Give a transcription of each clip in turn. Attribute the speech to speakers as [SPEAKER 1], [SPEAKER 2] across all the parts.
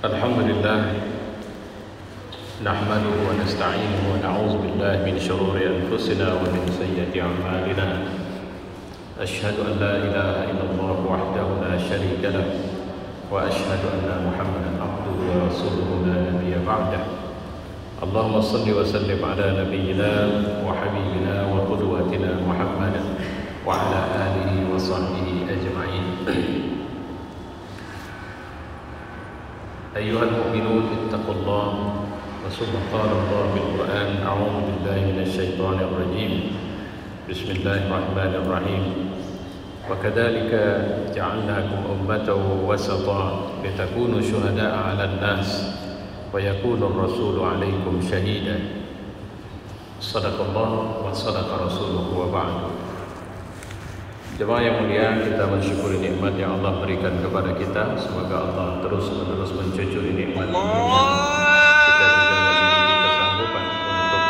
[SPEAKER 1] Alhamdulillah nahmaduhu wa nasta'inuhu wa na'udzu billahi min shururi anfusina wa min sayyiati a'malina. Asyhadu an la ilaha illallah wahdahu la syarika lah wa asyhadu anna Muhammadan abduhu wa rasuluhu la nabiyya ba'dah. Allahumma shalli wa sallim ala nabiyyina wa habibina wa qudwatina Muhammadan wa ala alihi wa sahbihi ajma'in. أيها المؤمنون اتقوا الله ثم قال الله بالقرآن أعوذ بالله من الشيطان الرجيم بسم الله الرحمن الرحيم وكذلك جعلناكم أمة وسطا لتكونوا شهداء على الناس ويكون الرسول عليكم شهيدا صدق الله وصدق رسوله وبعد. Jemaah yang mulia, kita mensyukuri nikmat yang Allah berikan kepada kita. Semoga Allah terus-menerus mencucuri nikmat ini. Kita juga memiliki kesanggupan untuk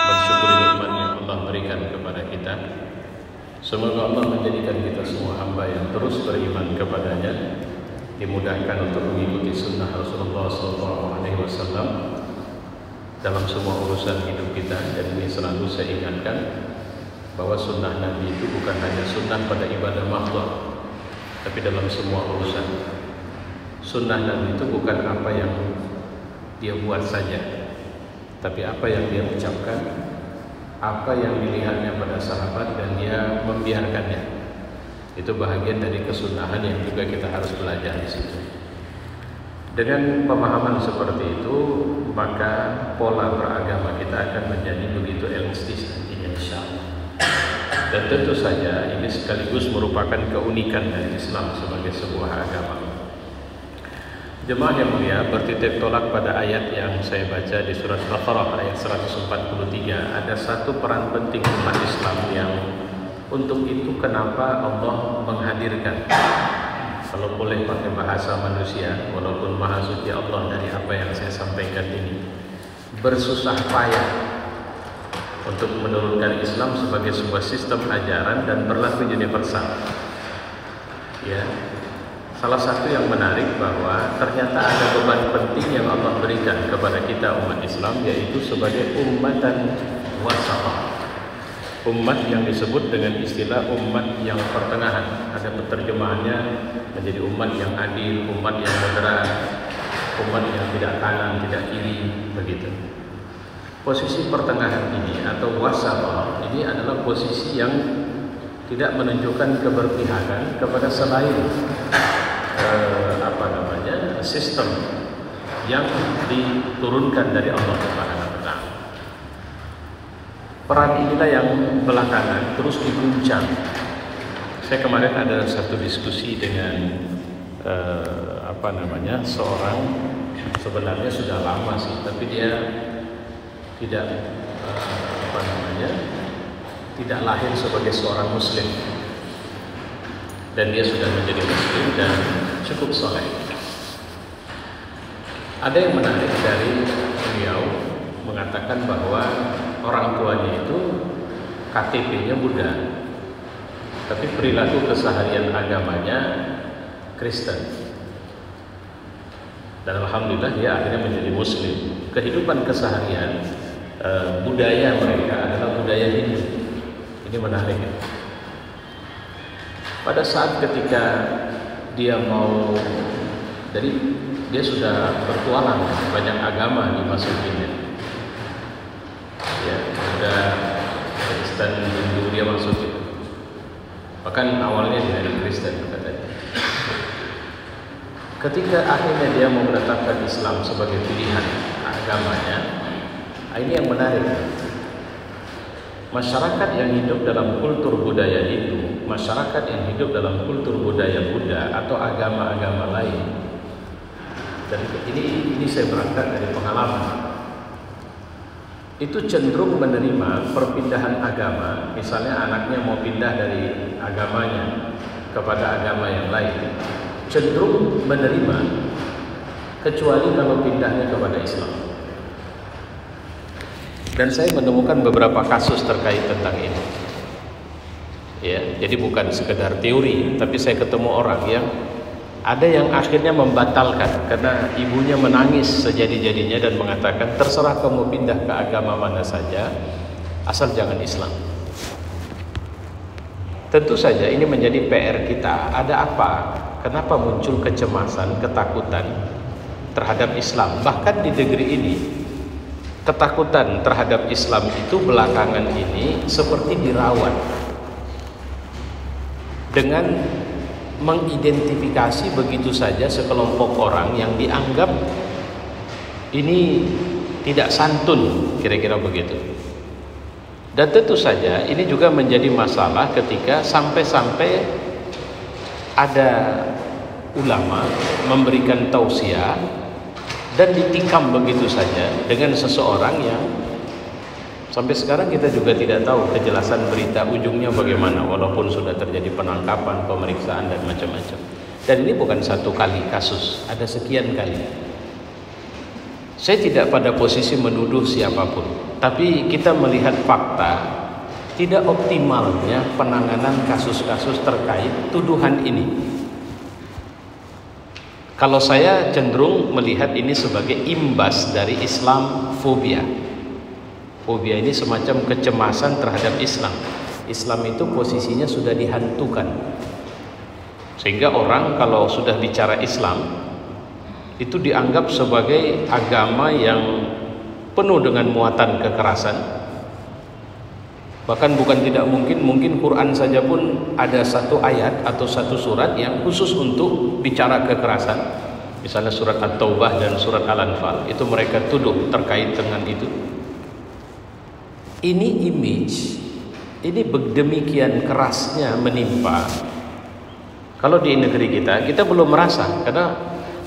[SPEAKER 1] mensyukuri nikmat yang Allah berikan kepada kita. Semoga Allah menjadikan kita semua hamba yang terus beriman kepadanya, dimudahkan untuk mengikuti sunnah Rasulullah SAW dalam semua urusan hidup kita. Dan ini selalu saya ingatkan bahwa sunnah Nabi itu bukan hanya sunnah pada ibadah makhluk, tapi dalam semua urusan. Sunnah Nabi itu bukan apa yang dia buat saja, tapi apa yang dia ucapkan, apa yang dilihatnya pada sahabat dan dia membiarkannya. Itu bahagian dari kesunahan yang juga kita harus belajar di situ. Dengan pemahaman seperti itu, maka pola beragama kita akan menjadi begitu elastis nantinya, insyaallah. Dan tentu saja ini sekaligus merupakan keunikan dari Islam sebagai sebuah agama. Jemaah yang mulia, bertitik tolak pada ayat yang saya baca di surat Baqarah ayat 143. Ada satu peran penting umat Islam yang untuk itu kenapa Allah menghadirkan, kalau boleh pakai bahasa manusia, walaupun maha suci Allah dari apa yang saya sampaikan ini, bersusah payah untuk menurunkan Islam sebagai sebuah sistem ajaran dan berlaku universal. Ya, salah satu yang menarik bahwa ternyata ada beban penting yang Allah berikan kepada kita umat Islam, yaitu sebagai ummatan wasatah. Umat yang disebut dengan istilah umat yang pertengahan. Ada penerjemahannya menjadi umat yang adil, umat yang moderat, umat yang tidak kanan, tidak kiri, begitu. Posisi pertengahan ini atau wasatah ini adalah posisi yang tidak menunjukkan keberpihakan kepada selain sistem yang diturunkan dari Allah Subhanahu wa taala. Peran inilah yang belakangan terus diguncang. Saya kemarin ada satu diskusi dengan seorang, sebenarnya sudah lama sih, tapi dia tidak tidak lahir sebagai seorang muslim, dan dia sudah menjadi muslim dan cukup soleh. Ada yang menarik dari beliau mengatakan bahwa orang tuanya itu KTP-nya Buddha, tapi perilaku keseharian agamanya Kristen. Dan alhamdulillah dia akhirnya menjadi muslim. Kehidupan keseharian budaya mereka adalah budaya Hindu. Ini menarik. Pada saat ketika dia dia sudah bertualang banyak agama dimasukinnya. Ya, sudah Kristen, Hindu dia masukin. Bahkan awalnya dia dari Kristen katanya. Ketika akhirnya dia mau menetapkan Islam sebagai pilihan agamanya, ini yang menarik. Masyarakat yang hidup dalam kultur budaya Hindu, masyarakat yang hidup dalam kultur budaya Buddha atau agama-agama lain, dan ini saya berangkat dari pengalaman, itu cenderung menerima perpindahan agama. Misalnya anaknya mau pindah dari agamanya kepada agama yang lain, cenderung menerima, kecuali kalau pindahnya kepada Islam. Dan saya menemukan beberapa kasus terkait tentang ini. Ya, jadi bukan sekedar teori, tapi saya ketemu orang yang Ada yang akhirnya membatalkan karena ibunya menangis sejadi-jadinya dan mengatakan terserah kamu pindah ke agama mana saja asal jangan Islam. Tentu saja ini menjadi PR kita. Ada apa? Kenapa muncul kecemasan, ketakutan terhadap Islam? Bahkan di negeri ini ketakutan terhadap Islam itu belakangan ini seperti dirawat dengan mengidentifikasi begitu saja sekelompok orang yang dianggap ini tidak santun, kira-kira begitu. Dan tentu saja ini juga menjadi masalah ketika sampai-sampai ada ulama memberikan tausiah dan ditikam begitu saja dengan seseorang yang sampai sekarang kita juga tidak tahu kejelasan berita ujungnya bagaimana, walaupun sudah terjadi penangkapan, pemeriksaan dan macam-macam. Dan ini bukan satu kali kasus, ada sekian kali. Saya tidak pada posisi menuduh siapapun, tapi kita melihat fakta tidak optimalnya penanganan kasus-kasus terkait tuduhan ini. Kalau saya cenderung melihat ini sebagai imbas dari Islam fobia. Fobia ini semacam kecemasan terhadap Islam. Islam itu posisinya sudah dihantukan. Sehingga orang kalau sudah bicara Islam itu dianggap sebagai agama yang penuh dengan muatan kekerasan. Bahkan bukan tidak mungkin Quran saja pun ada satu ayat atau satu surat yang khusus untuk bicara kekerasan. Misalnya surat At-Taubah dan surat Al-Anfal, itu mereka tuduh terkait dengan itu. Ini image, ini demikian kerasnya menimpa. Kalau di negeri kita belum merasa, karena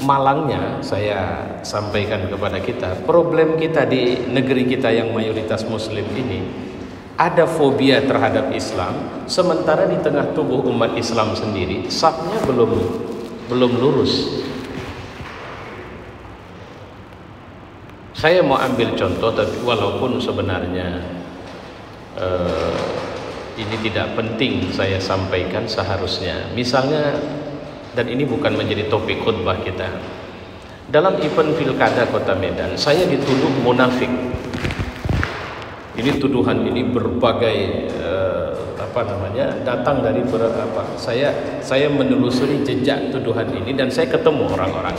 [SPEAKER 1] malangnya saya sampaikan kepada kita, problem kita di negeri kita yang mayoritas muslim ini ada fobia terhadap Islam, sementara di tengah tubuh umat Islam sendiri safnya belum lurus. Saya mau ambil contoh, tapi walaupun sebenarnya ini tidak penting saya sampaikan seharusnya. Misalnya, dan ini bukan menjadi topik khutbah kita. Dalam event pilkada Kota Medan, saya dituduh munafik. Ini tuduhan ini berbagai datang dari saya menelusuri jejak tuduhan ini dan saya ketemu orang-orang.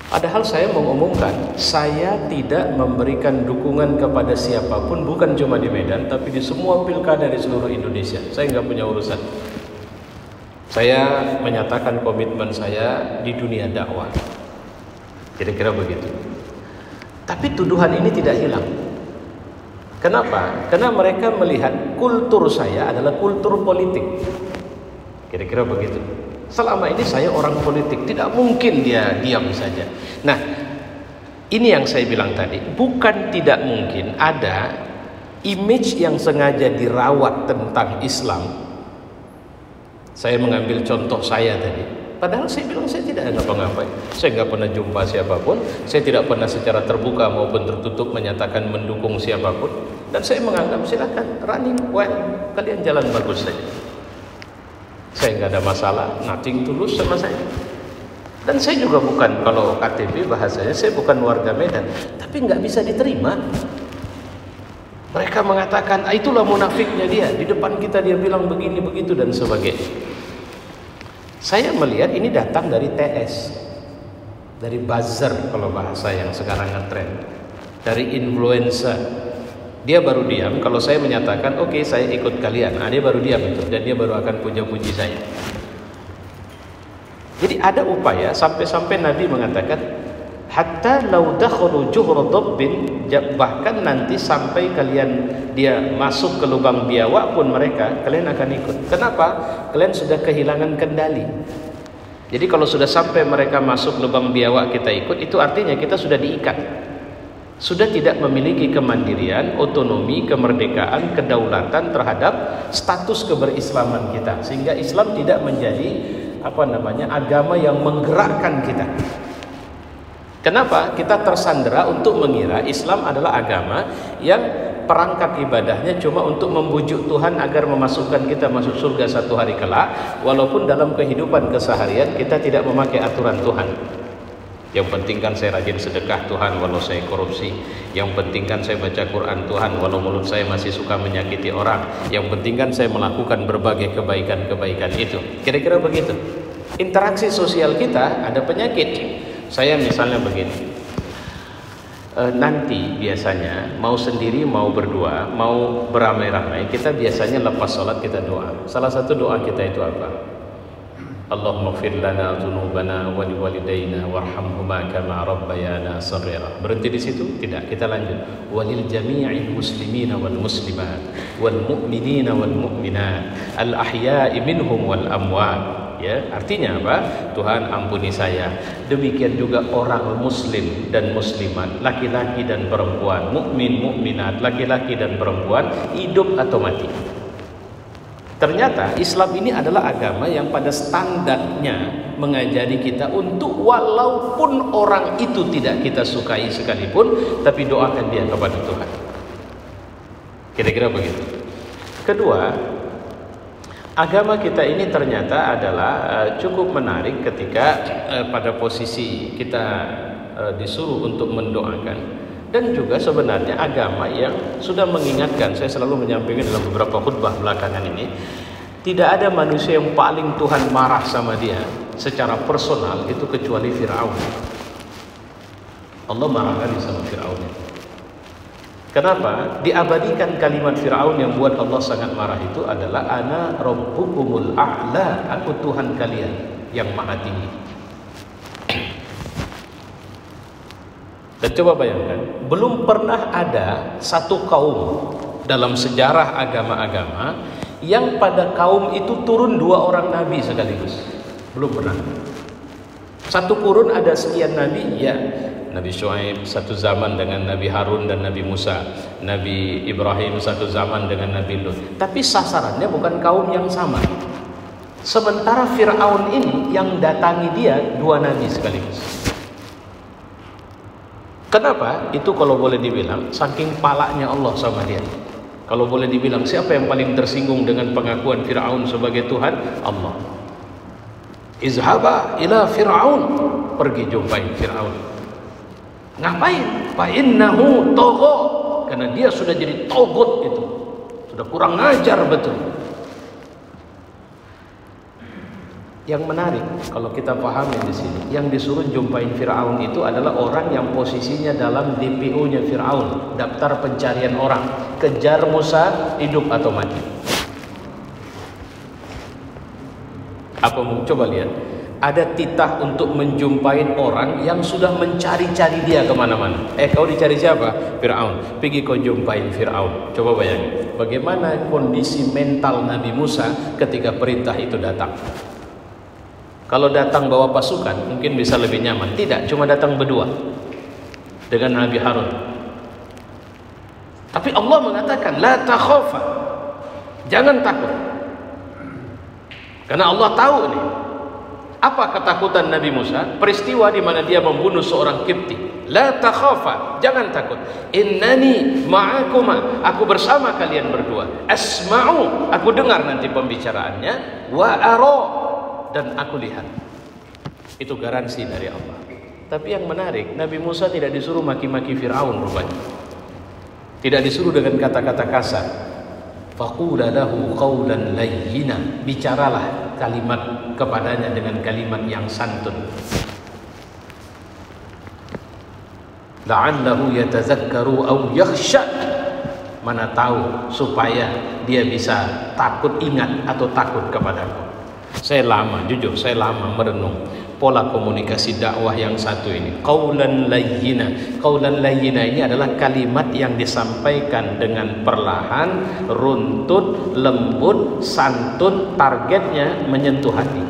[SPEAKER 1] Padahal saya mengumumkan saya tidak memberikan dukungan kepada siapapun, bukan cuma di Medan, tapi di semua pilkada di seluruh Indonesia. Saya nggak punya urusan. Saya menyatakan komitmen saya di dunia dakwah. Kira-kira begitu. Tapi tuduhan ini tidak hilang. Kenapa? Karena mereka melihat kultur saya adalah kultur politik. Kira-kira begitu. Selama ini saya orang politik, tidak mungkin dia diam saja. Nah, ini yang saya bilang tadi, bukan tidak mungkin ada image yang sengaja dirawat tentang Islam. Saya mengambil contoh saya tadi. Padahal saya bilang saya tidak ngapa-ngapain. Saya nggak pernah jumpa siapapun. Saya tidak pernah secara terbuka maupun tertutup menyatakan mendukung siapapun. Dan saya menganggap silakan running well, kalian jalan bagus saja. Saya nggak ada masalah, nothing tulus sama saya. Dan saya juga bukan, kalau KTP bahasanya, saya bukan warga Medan. Tapi nggak bisa diterima. Mereka mengatakan, itulah munafiknya dia. Di depan kita dia bilang begini, begitu, dan sebagainya. Saya melihat ini datang dari TS, dari buzzer kalau bahasa yang sekarang ngetrend, dari influencer. Dia baru diam kalau saya menyatakan oke, saya ikut kalian. Dia baru diam itu, dan dia baru akan puja-puji saya. Jadi ada upaya sampai-sampai Nabi mengatakan hatta law dakhalu juhra dabbin, bahkan nanti sampai dia masuk ke lubang biawak pun kalian akan ikut. Kenapa? Kalian sudah kehilangan kendali. Jadi kalau sudah sampai mereka masuk lubang biawak kita ikut, itu artinya kita sudah diikat. Sudah tidak memiliki kemandirian, otonomi, kemerdekaan, kedaulatan terhadap status keberislaman kita, sehingga Islam tidak menjadi agama yang menggerakkan kita. Kenapa? Kita tersandera untuk mengira Islam adalah agama yang perangkat ibadahnya cuma untuk membujuk Tuhan agar memasukkan kita masuk surga satu hari kelak, walaupun dalam kehidupan keseharian kita tidak memakai aturan Tuhan. Yang penting kan saya rajin sedekah Tuhan walau saya korupsi. Yang penting kan saya baca Quran Tuhan walau mulut saya masih suka menyakiti orang. Yang penting kan saya melakukan berbagai kebaikan-kebaikan itu. Kira-kira begitu. Interaksi sosial kita ada penyakit. Saya misalnya begini, nanti biasanya mau sendiri mau berdua mau beramai-ramai, kita biasanya lepas sholat kita doa. Salah satu doa kita itu apa? Allahumma ighfir lana dzunubana wa liwalidayna warhamhuma kama rabbayana shaghira. Berhenti di situ? Tidak, kita lanjut. Walil jami'il muslimina wal muslimat wal mu'minina wal mu'minat al ahya'i minhum wal amwat. Ya, artinya apa? Tuhan ampuni saya. Demikian juga orang muslim dan muslimat, laki-laki dan perempuan, mukmin mukminat, laki-laki dan perempuan, hidup atau mati. Ternyata Islam ini adalah agama yang pada standarnya mengajari kita untuk walaupun orang itu tidak kita sukai sekalipun, tapi doakan dia kepada Tuhan. Kira-kira begitu. Kedua, agama kita ini ternyata adalah cukup menarik ketika pada posisi kita disuruh untuk mendoakan. Dan juga sebenarnya agama yang sudah mengingatkan, saya selalu menyampaikan dalam beberapa khutbah belakangan ini, tidak ada manusia yang paling Tuhan marah sama dia secara personal itu kecuali Fir'aun. Allah marah kali sama Fir'aun. Kenapa? Diabadikan kalimat Fir'aun yang buat Allah sangat marah itu adalah ana rabbukumul a'la, aku Tuhan kalian yang maha tinggi. Dan coba bayangkan, belum pernah ada satu kaum dalam sejarah agama-agama yang pada kaum itu turun 2 orang nabi sekaligus. Belum pernah. Satu kurun ada sekian nabi, ya. Nabi Syuaib satu zaman dengan Nabi Harun dan Nabi Musa, Nabi Ibrahim satu zaman dengan Nabi Lut. Tapi sasarannya bukan kaum yang sama. Sementara Fir'aun ini yang datangi dia 2 nabi sekaligus. Kenapa? Itu kalau boleh dibilang saking palaknya Allah sama dia. Kalau boleh dibilang siapa yang paling tersinggung dengan pengakuan Fir'aun sebagai Tuhan? Allah. Izhaba ila Fir'aun, pergi jumpai Fir'aun. Ngapain? Fa innahu tagha, karena dia sudah jadi togut itu. Sudah kurang ajar betul. Yang menarik kalau kita pahami di sini, yang disuruh jumpain Fir'aun itu adalah orang yang posisinya dalam DPO-nya Fir'aun, daftar pencarian orang, kejar Musa hidup atau mati. Apa mau coba lihat? Ada titah untuk menjumpain orang yang sudah mencari-cari dia kemana-mana. Kau dicari siapa? Fir'aun. Pergi kau jumpain Fir'aun. Coba bayangin, bagaimana kondisi mental Nabi Musa ketika perintah itu datang. Kalau datang bawa pasukan mungkin bisa lebih nyaman. Tidak, cuma datang berdua dengan Nabi Harun. Tapi Allah mengatakan la takhafa, jangan takut. Karena Allah tahu nih apa ketakutan Nabi Musa, peristiwa di mana dia membunuh seorang Kipti. La takhafa, jangan takut. Innani ma'akuma, aku bersama kalian berdua. Asma'u, aku dengar nanti pembicaraannya. Wa ara, dan aku lihat. Itu garansi dari Allah. Tapi yang menarik, Nabi Musa tidak disuruh maki-maki Fir'aun rupanya. Tidak disuruh dengan kata-kata kasar. Faqula lahu qawlan layyina, bicaralah kalimat kepadanya dengan kalimat yang santun. La'allahu yatazakkaru aw yakhsha, mana tahu supaya dia bisa takut ingat atau takut kepadaku. Saya lama, jujur saya lama merenung pola komunikasi dakwah yang satu ini. Qaulan layyina. Qaulan layyina ini adalah kalimat yang disampaikan dengan perlahan, runtut, lembut, santun, targetnya menyentuh hati.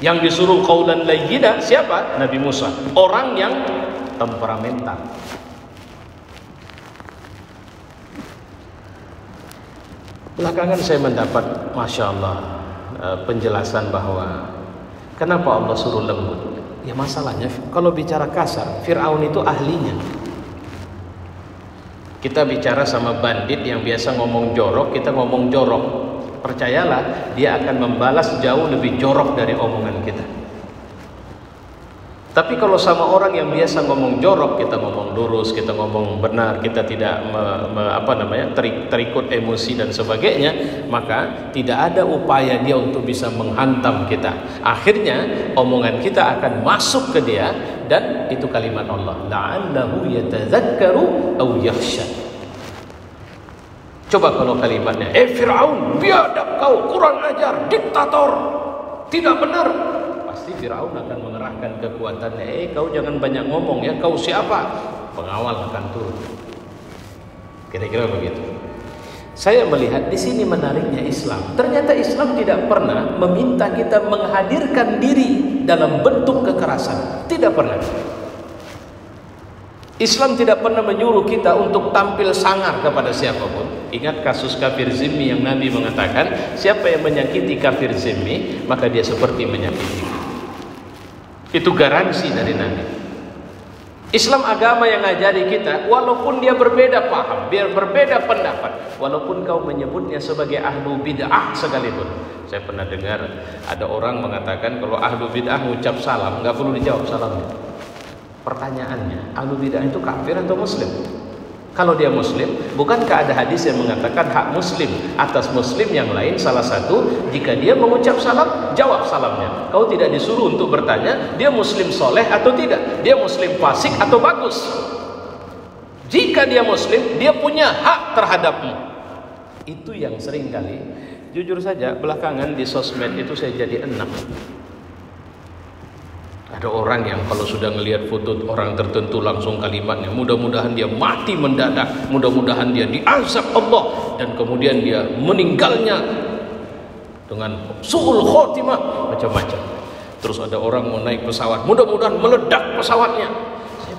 [SPEAKER 1] Yang disuruh qaulan layyina siapa? Nabi Musa. Orang yang temperamental. Belakangan saya mendapat, Masya Allah, penjelasan bahwa kenapa Allah suruh lembut. Ya masalahnya kalau bicara kasar, Fir'aun itu ahlinya. Kita bicara sama bandit yang biasa ngomong jorok, kita ngomong jorok, percayalah dia akan membalas jauh lebih jorok dari omongan kita. Tapi kalau sama orang yang biasa ngomong jorok, kita ngomong lurus, kita ngomong benar, kita tidak terikut emosi dan sebagainya, maka tidak ada upaya dia untuk bisa menghantam kita. Akhirnya omongan kita akan masuk ke dia, dan itu kalimat Allah, la'allahu yatadzakkaru aw yakhsha. Coba kalau kalimatnya, Fir'aun, biadab kau, kurang ajar, diktator, tidak benar, pasti Firaun akan mengerahkan kekuatannya. Kau jangan banyak ngomong ya, kau siapa? Pengawal akan turun. Kira-kira begitu. Saya melihat di sini menariknya Islam. Ternyata Islam tidak pernah meminta kita menghadirkan diri dalam bentuk kekerasan. Tidak pernah. Islam tidak pernah menyuruh kita untuk tampil sangar kepada siapapun. Ingat kasus kafir zimmi yang Nabi mengatakan, siapa yang menyakiti kafir zimmi, maka dia seperti menyakiti. Itu garansi dari Nabi. Islam agama yang ngajari kita, walaupun dia berbeda paham, biar berbeda pendapat, walaupun kau menyebutnya sebagai ahlu bid'ah sekalipun. Saya pernah dengar ada orang mengatakan kalau ahlu bid'ah ngucap salam nggak perlu dijawab salamnya. Pertanyaannya, ahlu bid'ah itu kafir atau muslim? Kalau dia muslim, bukankah ada hadis yang mengatakan hak muslim atas muslim yang lain salah satu, jika dia mengucap salam, jawab salamnya. Kau tidak disuruh untuk bertanya dia muslim soleh atau tidak, dia muslim fasik atau bagus. Jika dia muslim, dia punya hak terhadapmu. Itu yang sering kali, jujur saja, belakangan di sosmed itu saya jadi enak. Ada orang yang kalau sudah ngelihat foto orang tertentu langsung kalimatnya, mudah-mudahan dia mati mendadak, mudah-mudahan dia diazab Allah, dan kemudian dia meninggalnya dengan su'ul khotimah, macam-macam. Terus ada orang mau naik pesawat, mudah-mudahan meledak pesawatnya. Saya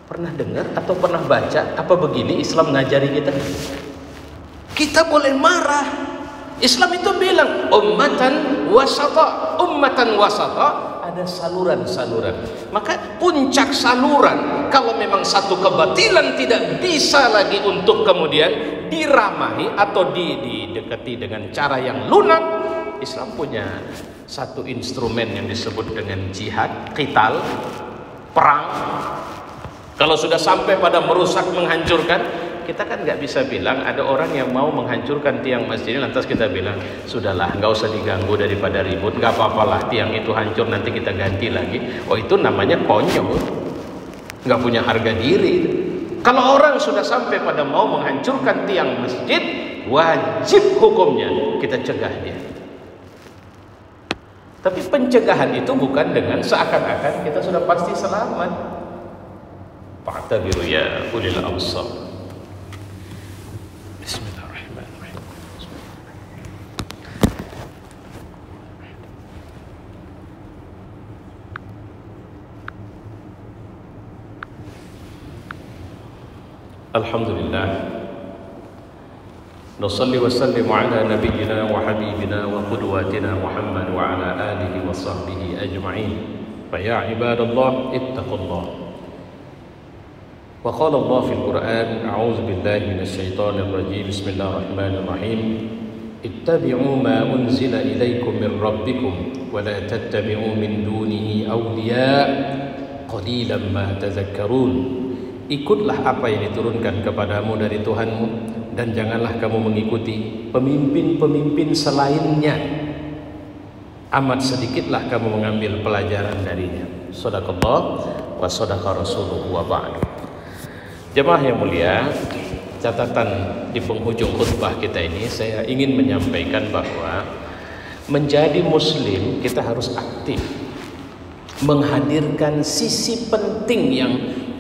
[SPEAKER 1] pernah dengar atau pernah baca apa begini Islam ngajari kita? Kita boleh marah. Islam itu bilang ummatan wasata, ada saluran-saluran. Maka puncak saluran, kalau memang satu kebatilan tidak bisa lagi untuk kemudian diramahi atau didekati dengan cara yang lunak, Islam punya satu instrumen yang disebut dengan jihad, qital, perang. Kalau sudah sampai pada merusak, menghancurkan, kita kan nggak bisa bilang ada orang yang mau menghancurkan tiang masjid ini, lantas kita bilang sudahlah, nggak usah diganggu daripada ribut, nggak apa-apalah tiang itu hancur nanti kita ganti lagi. Oh, itu namanya konyol, nggak punya harga diri. Kalau orang sudah sampai pada mau menghancurkan tiang masjid, wajib hukumnya kita cegah dia. Tapi pencegahan itu bukan dengan seakan-akan kita sudah pasti selamat. Fa'tabiru ya ulil absar. Alhamdulillah, nusalli wa sallimu ala nabiyyina wa habibina wa qudwatina Muhammad wa ala alihi wa sahbihi ajma'in. Fa ya ibadallah ittaqullah. Wa qala Allah fil Qur'an, a'udzu billahi minasy syaithanir rajim. Bismillahirrahmanirrahim. Ittabi'u ma unzila ilaikum min rabbikum wa la tattabi'u min dunihi awliya qalilan ma tadhakkarun. Ikutlah apa yang diturunkan kepadamu dari Tuhanmu, dan janganlah kamu mengikuti pemimpin-pemimpin selainnya. Amat sedikitlah kamu mengambil pelajaran darinya. Shadaqallah wa shadaqa rasuluhu wa ba'du. Jemaah yang mulia, catatan di penghujung khutbah kita ini, saya ingin menyampaikan bahwa menjadi muslim kita harus aktif menghadirkan sisi penting yang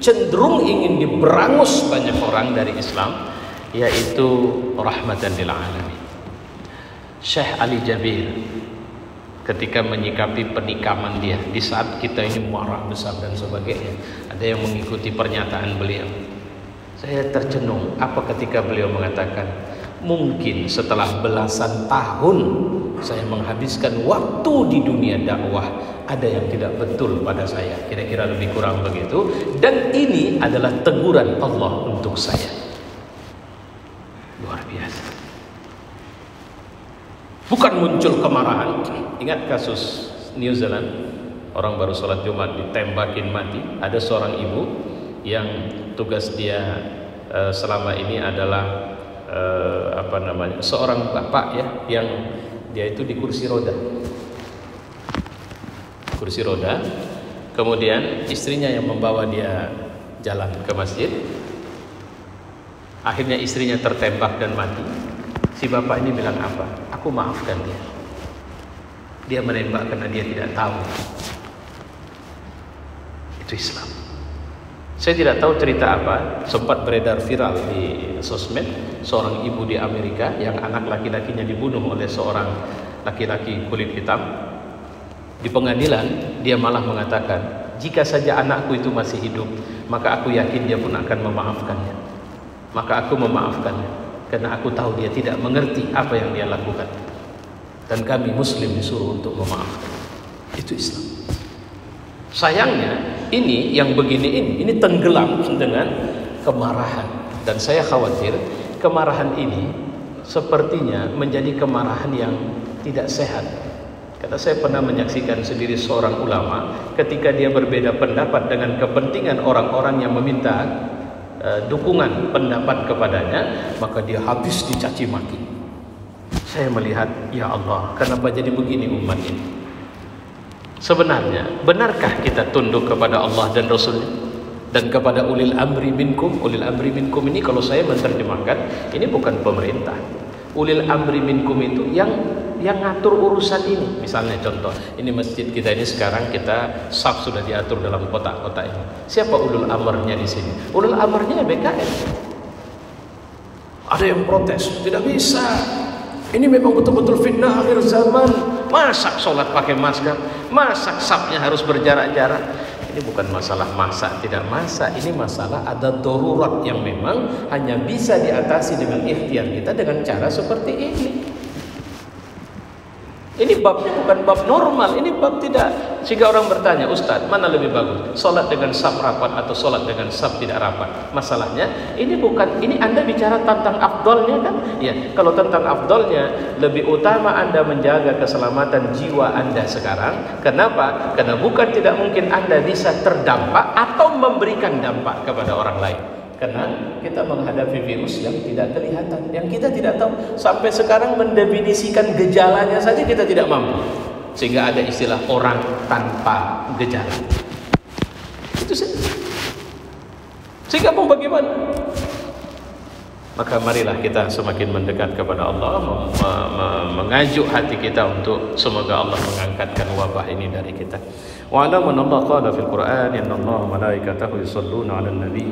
[SPEAKER 1] cenderung ingin diberangus banyak orang dari Islam, yaitu rahmatan lil alamin. Syekh Ali Jabir ketika menyikapi penikaman dia di saat kita ini marah besar dan sebagainya, ada yang mengikuti pernyataan beliau. Saya tercenung apa ketika beliau mengatakan, Mungkin setelah belasan tahun saya menghabiskan waktu di dunia dakwah, ada yang tidak betul pada saya. Kira-kira lebih kurang begitu. Dan ini adalah teguran Allah untuk saya. Luar biasa. Bukan muncul kemarahan. Ingat kasus New Zealand, orang baru sholat Jumat ditembakin mati. Ada seorang ibu yang tugas dia selama ini adalah seorang bapak ya, yang dia itu di kursi roda. Kemudian istrinya yang membawa dia jalan ke masjid. Akhirnya istrinya tertembak dan mati. Si bapak ini bilang apa? Aku maafkan dia. Dia menembak karena dia tidak tahu. Itu Islam. Saya tidak tahu cerita apa, sempat beredar viral di sosmed, seorang ibu di Amerika yang anak laki-lakinya dibunuh oleh seorang laki-laki kulit hitam. Di pengadilan dia malah mengatakan, jika saja anakku itu masih hidup, maka aku yakin dia pun akan memaafkannya. Maka aku memaafkannya, karena aku tahu dia tidak mengerti apa yang dia lakukan. Dan kami muslim disuruh untuk memaafkan. Itu Islam. Sayangnya ini yang begini ini tenggelam dengan kemarahan. Dan saya khawatir kemarahan ini sepertinya menjadi kemarahan yang tidak sehat. Karena saya pernah menyaksikan sendiri seorang ulama ketika dia berbeda pendapat dengan kepentingan orang-orang yang meminta dukungan pendapat kepadanya, maka dia habis dicaci maki. Saya melihat, ya Allah, kenapa jadi begini umat ini? Sebenarnya, benarkah kita tunduk kepada Allah dan Rasul dan kepada ulil amri minkum? Ulil amri minkum ini kalau saya menerjemahkan, ini bukan pemerintah. Ulil amri minkum itu yang ngatur urusan ini. Misalnya contoh, ini masjid kita ini sekarang kita saf sudah diatur dalam kotak-kotak ini. Siapa ulul amrnya di sini? Ulul amrnya BKN. Ada yang protes, tidak bisa. Ini memang betul-betul fitnah akhir zaman. Masa sholat pakai masker? Masa safnya harus berjarak-jarak? Ini bukan masalah masak tidak masak, ini masalah ada darurat yang memang hanya bisa diatasi dengan ikhtiar kita dengan cara seperti ini. Ini babnya bukan bab normal, ini bab tidak. Sehingga orang bertanya, Ustaz, mana lebih bagus? Sholat dengan saf rapat atau sholat dengan saf tidak rapat? Masalahnya, ini bukan, ini Anda bicara tentang afdolnya kan? Ya, kalau tentang afdolnya, lebih utama Anda menjaga keselamatan jiwa Anda sekarang. Kenapa? Karena bukan tidak mungkin Anda bisa terdampak atau memberikan dampak kepada orang lain. Karena kita menghadapi virus yang tidak kelihatan, yang kita tidak tahu. Sampai sekarang mendefinisikan gejalanya saja kita tidak mampu. Sehingga ada istilah orang tanpa gejala. Itu saja. Sehingga mau bagaimana? Maka marilah kita semakin mendekat kepada Allah, mengajuk hati kita untuk semoga Allah mengangkatkan wabah ini dari kita. Wa alam anna Allah qala fil Qur'an innallaha wa malaikatahu yusholluna 'alan nabi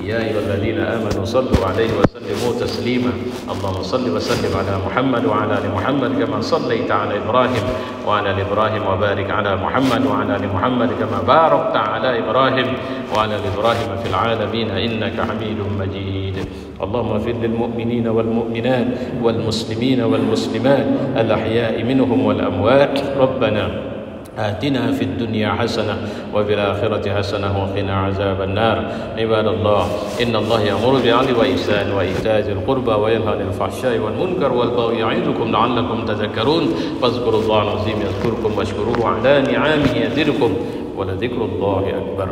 [SPEAKER 1] ya ayyuhalladzina amanu shallu 'alaihi wa sallimu taslima. Allahumma shalli wa sallim 'ala Muhammad wa 'ala ali Muhammad kama shallaita 'ala Ibrahim wa 'ala ali Ibrahim wa barik 'ala Muhammad wa 'ala ali Muhammad kama barakta 'ala Ibrahim wa 'ala ali Ibrahim fil 'alamin innaka Hamidum Majid. Allahumma ighfir lil mu'minina wal mu'minat wal muslimina wal muslimat al ahya'i minhum wal amwat. Rabbana آتنا في الدنيا حسنة وفي الآخرة حسنة وقنا عذاب النار. عباد الله إن الله يأمر بالعدل والإحسان وإيتاء ذي القربى وينهى عن الفحشاء والمنكر والبغي يعظكم لعلكم تذكرون فاذكروا الله العظيم يذكركم واشكروه على نعمه يزدكم ولذكر الله أكبر.